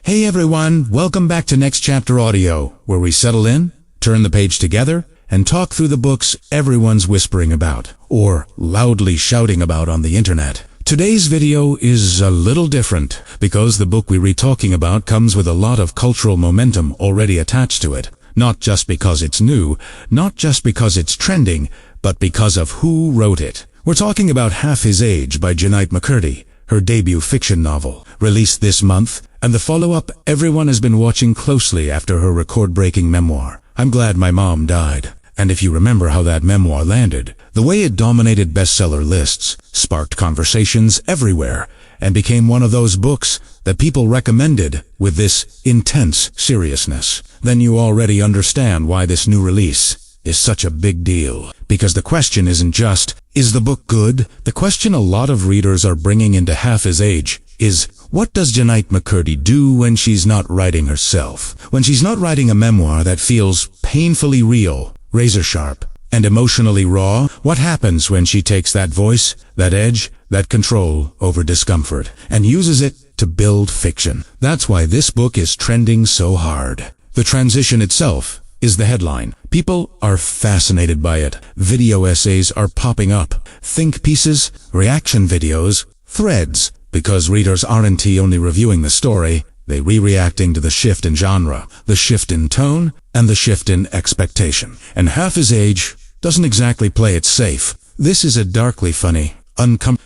Hey everyone, welcome back to Next Chapter Audio, where we settle in, turn the page together, and talk through the books everyone's whispering about, or loudly shouting about on the internet. Today's video is a little different, because the book we're talking about comes with a lot of cultural momentum already attached to it. Not just because it's new, not just because it's trending, but because of who wrote it. We're talking about Half His Age by Jennette McCurdy, her debut fiction novel, released this month, and the follow-up everyone has been watching closely after her record-breaking memoir, I'm Glad My Mom Died. And if you remember how that memoir landed, the way it dominated bestseller lists, sparked conversations everywhere, and became one of those books that people recommended with this intense seriousness, then you already understand why this new release is such a big deal. Because the question isn't just, is the book good? The question a lot of readers are bringing into Half His Age is, what does Jennette McCurdy do when she's not writing herself? When she's not writing a memoir that feels painfully real, razor-sharp, and emotionally raw? What happens when she takes that voice, that edge, that control over discomfort, and uses it to build fiction? That's why this book is trending so hard. The transition itself is the headline. People are fascinated by it. Video essays are popping up. Think pieces, reaction videos, threads, because readers aren't only reviewing the story, they're re-reacting to the shift in genre, the shift in tone, and the shift in expectation. And Half His Age doesn't exactly play it safe. This is a darkly funny,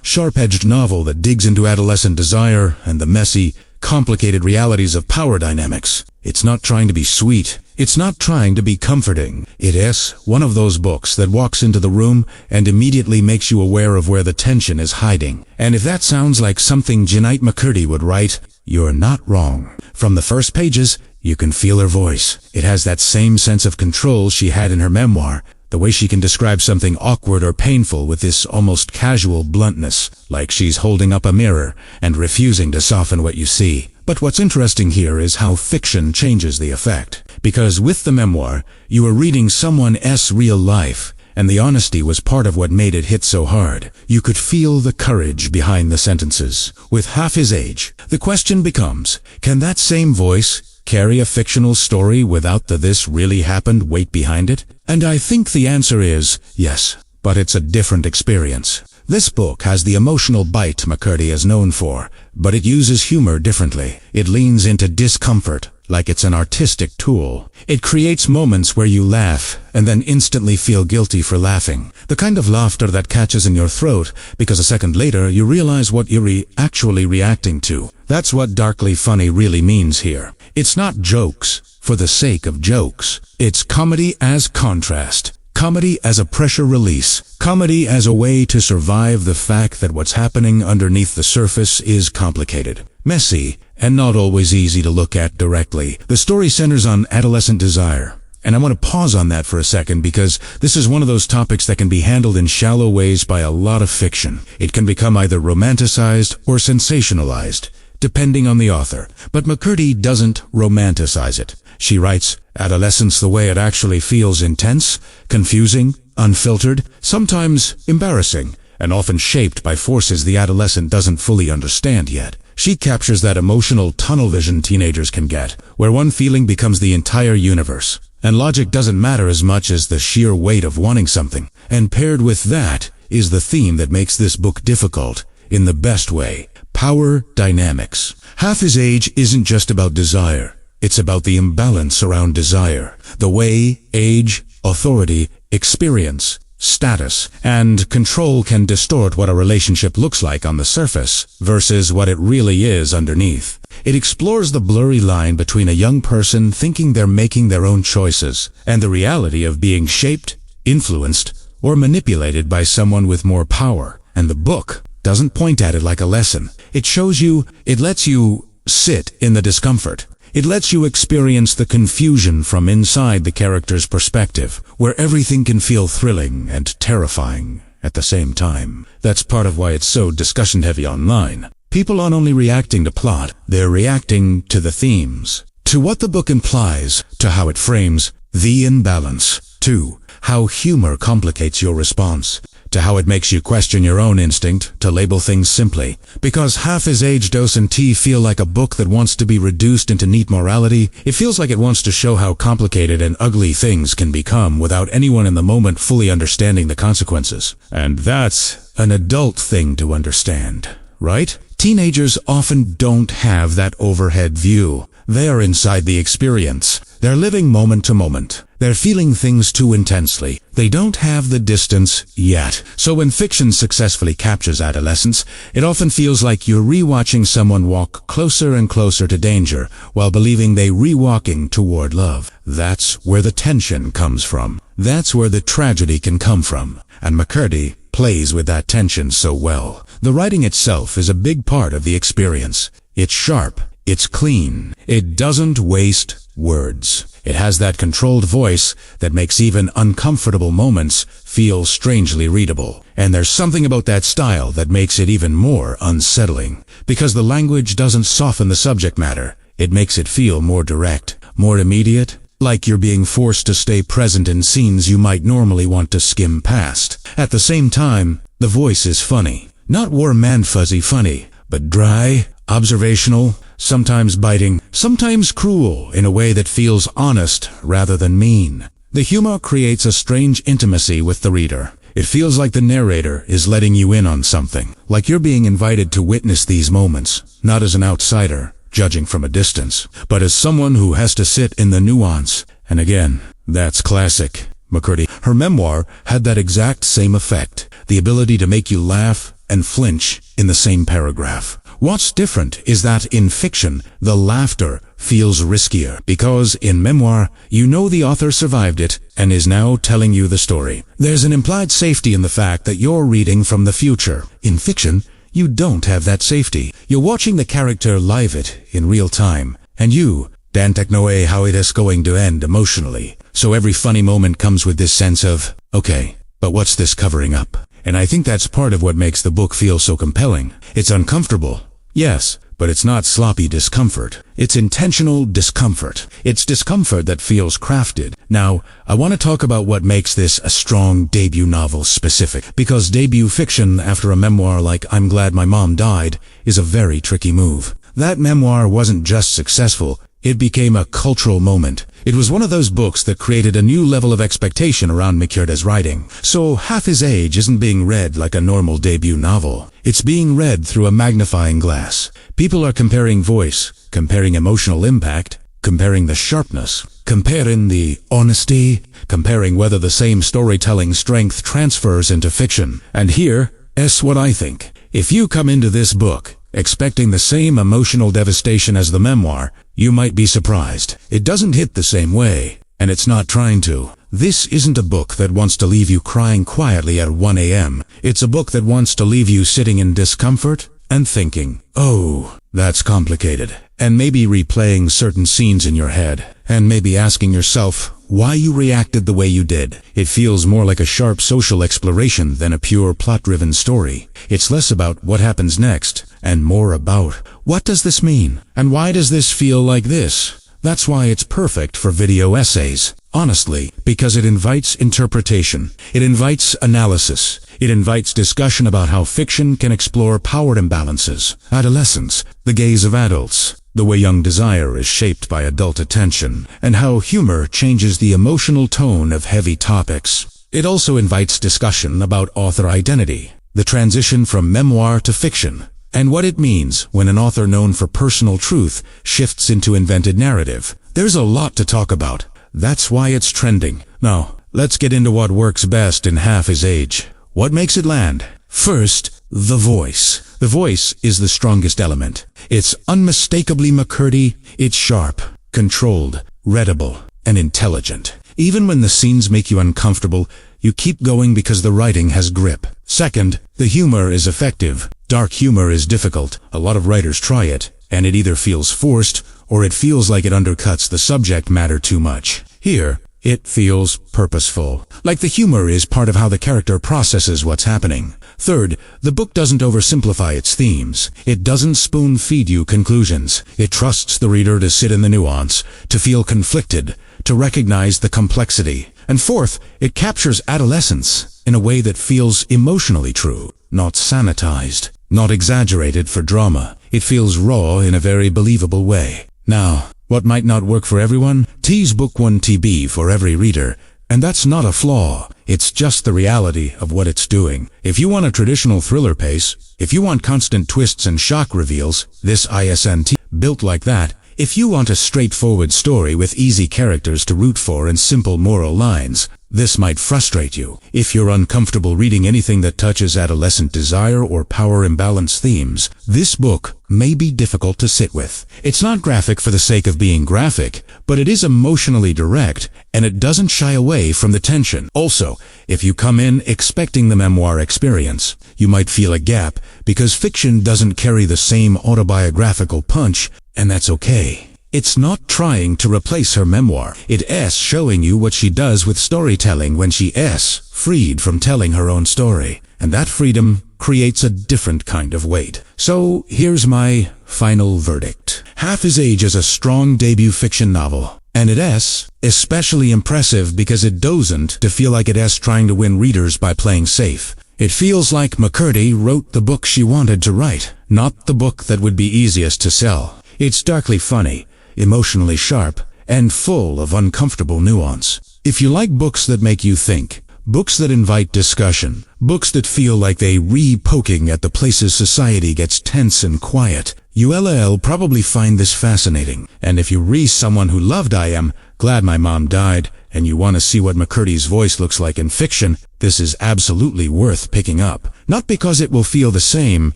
sharp-edged novel that digs into adolescent desire and the messy, complicated realities of power dynamics. It's not trying to be sweet. It's not trying to be comforting. It is one of those books that walks into the room and immediately makes you aware of where the tension is hiding. And if that sounds like something Jennette McCurdy would write, you're not wrong. From the first pages, you can feel her voice. It has that same sense of control she had in her memoir, the way she can describe something awkward or painful with this almost casual bluntness, like she's holding up a mirror and refusing to soften what you see. But what's interesting here is how fiction changes the effect. Because with the memoir, you are reading someone's real life, and the honesty was part of what made it hit so hard. You could feel the courage behind the sentences. With Half His Age, the question becomes, can that same voice carry a fictional story without the "this really happened" weight behind it? And I think the answer is yes, but it's a different experience. This book has the emotional bite McCurdy is known for, but it uses humor differently. It leans into discomfort like it's an artistic tool. It creates moments where you laugh and then instantly feel guilty for laughing. The kind of laughter that catches in your throat because a second later you realize what you're actually reacting to. That's what darkly funny really means here. It's not jokes for the sake of jokes. It's comedy as contrast. Comedy as a pressure release. Comedy as a way to survive the fact that what's happening underneath the surface is complicated, messy, and not always easy to look at directly. The story centers on adolescent desire. And I want to pause on that for a second because this is one of those topics that can be handled in shallow ways by a lot of fiction. It can become either romanticized or sensationalized, depending on the author. But McCurdy doesn't romanticize it. She writes adolescence the way it actually feels: intense, confusing, unfiltered, sometimes embarrassing, and often shaped by forces the adolescent doesn't fully understand yet. She captures that emotional tunnel vision teenagers can get, where one feeling becomes the entire universe, and logic doesn't matter as much as the sheer weight of wanting something. And paired with that is the theme that makes this book difficult, in the best way: power dynamics. Half His Age isn't just about desire. It's about the imbalance around desire, the way age, authority, experience, status, and control can distort what a relationship looks like on the surface versus what it really is underneath. It explores the blurry line between a young person thinking they're making their own choices and the reality of being shaped, influenced, or manipulated by someone with more power. And the book doesn't point at it like a lesson. It shows you, it lets you sit in the discomfort. It lets you experience the confusion from inside the character's perspective, where everything can feel thrilling and terrifying at the same time. That's part of why it's so discussion-heavy online. People aren't only reacting to plot, they're reacting to the themes, to what the book implies, to how it frames the imbalance, to how humor complicates your response, to how it makes you question your own instinct to label things simply. Because Half His Age doesn't feel like a book that wants to be reduced into neat morality. It feels like it wants to show how complicated and ugly things can become without anyone in the moment fully understanding the consequences. And that's an adult thing to understand, right? Teenagers often don't have that overhead view. They're inside the experience. They're living moment to moment. They're feeling things too intensely. They don't have the distance yet. So when fiction successfully captures adolescence, it often feels like you're rewatching someone walk closer and closer to danger while believing they're rewalking toward love. That's where the tension comes from. That's where the tragedy can come from. And McCurdy plays with that tension so well. The writing itself is a big part of the experience. It's sharp. It's clean. It doesn't waste words. It has that controlled voice that makes even uncomfortable moments feel strangely readable. And there's something about that style that makes it even more unsettling. Because the language doesn't soften the subject matter. It makes it feel more direct, more immediate, like you're being forced to stay present in scenes you might normally want to skim past. At the same time, the voice is funny. Not warm and fuzzy funny, but dry, observational, sometimes biting, sometimes cruel in a way that feels honest rather than mean. The humor creates a strange intimacy with the reader. It feels like the narrator is letting you in on something, like you're being invited to witness these moments, not as an outsider, judging from a distance, but as someone who has to sit in the nuance. And again, that's classic McCurdy. Her memoir had that exact same effect, the ability to make you laugh and flinch in the same paragraph. What's different is that in fiction, the laughter feels riskier, because in memoir, you know the author survived it and is now telling you the story. There's an implied safety in the fact that you're reading from the future. In fiction, you don't have that safety. You're watching the character live it in real time, and you don't know how it is going to end emotionally. So every funny moment comes with this sense of, okay, but what's this covering up? And I think that's part of what makes the book feel so compelling. It's uncomfortable. Yes, but it's not sloppy discomfort. It's intentional discomfort. It's discomfort that feels crafted. Now, I want to talk about what makes this a strong debut novel specific, because debut fiction after a memoir like I'm Glad My Mom Died is a very tricky move. That memoir wasn't just successful, it became a cultural moment. It was one of those books that created a new level of expectation around McCurdy's writing. So Half His Age isn't being read like a normal debut novel. It's being read through a magnifying glass. People are comparing voice, comparing emotional impact, comparing the sharpness, comparing the honesty, comparing whether the same storytelling strength transfers into fiction. And here's what I think. If you come into this book expecting the same emotional devastation as the memoir, you might be surprised. It doesn't hit the same way, and it's not trying to. This isn't a book that wants to leave you crying quietly at 1 a.m. It's a book that wants to leave you sitting in discomfort and thinking, oh, that's complicated, and maybe replaying certain scenes in your head, and maybe asking yourself why you reacted the way you did. It feels more like a sharp social exploration than a pure plot-driven story. It's less about what happens next, and more about what does this mean, and why does this feel like this? That's why it's perfect for video essays. Honestly, because it invites interpretation. It invites analysis. It invites discussion about how fiction can explore power imbalances, adolescence, the gaze of adults, the way young desire is shaped by adult attention, and how humor changes the emotional tone of heavy topics. It also invites discussion about author identity, the transition from memoir to fiction, and what it means when an author known for personal truth shifts into invented narrative. There's a lot to talk about. That's why it's trending. Now, let's get into what works best in Half His Age. What makes it land? First, the voice. The voice is the strongest element. It's unmistakably McCurdy. It's sharp, controlled, readable, and intelligent. Even when the scenes make you uncomfortable, you keep going because the writing has grip. Second, the humor is effective. Dark humor is difficult. A lot of writers try it, and it either feels forced or it feels like it undercuts the subject matter too much. Here, it feels purposeful, like the humor is part of how the character processes what's happening. Third, the book doesn't oversimplify its themes. It doesn't spoon-feed you conclusions. It trusts the reader to sit in the nuance, to feel conflicted, to recognize the complexity. And fourth, it captures adolescence in a way that feels emotionally true, not sanitized, not exaggerated for drama. It feels raw in a very believable way. Now, what might not work for everyone? T's book won't be for every reader. And that's not a flaw. It's just the reality of what it's doing. If you want a traditional thriller pace, if you want constant twists and shock reveals, this isn't built like that. If you want a straightforward story with easy characters to root for and simple moral lines, this might frustrate you. If you're uncomfortable reading anything that touches adolescent desire or power imbalance themes, this book may be difficult to sit with. It's not graphic for the sake of being graphic, but it is emotionally direct, and it doesn't shy away from the tension. Also, if you come in expecting the memoir experience, you might feel a gap because fiction doesn't carry the same autobiographical punch, and that's okay. It's not trying to replace her memoir. It's showing you what she does with storytelling when she's freed from telling her own story. And that freedom creates a different kind of weight. So here's my final verdict. Half His Age is a strong debut fiction novel. And it's especially impressive because it doesn't feel like it's trying to win readers by playing safe. It feels like McCurdy wrote the book she wanted to write, not the book that would be easiest to sell. It's darkly funny, emotionally sharp, and full of uncomfortable nuance. If you like books that make you think, books that invite discussion, books that feel like they poking at the places society gets tense and quiet, you'll probably find this fascinating. And if you're someone who loved I Am Glad My Mom Died, and you want to see what McCurdy's voice looks like in fiction, this is absolutely worth picking up. Not because it will feel the same,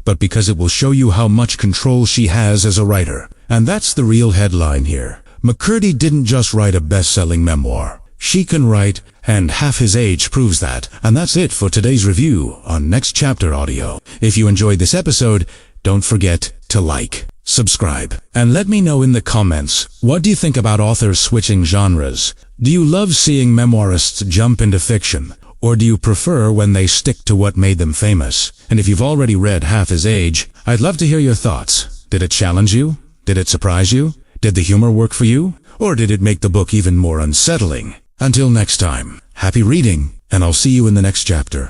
but because it will show you how much control she has as a writer. And that's the real headline here. McCurdy didn't just write a best-selling memoir. She can write, and Half His Age proves that. And that's it for today's review on Next Chapter Audio. If you enjoyed this episode, don't forget to like, subscribe, and let me know in the comments, what do you think about authors switching genres? Do you love seeing memoirists jump into fiction? Or do you prefer when they stick to what made them famous? And if you've already read Half His Age, I'd love to hear your thoughts. Did it challenge you? Did it surprise you? Did the humor work for you? Or did it make the book even more unsettling? Until next time, happy reading, and I'll see you in the next chapter.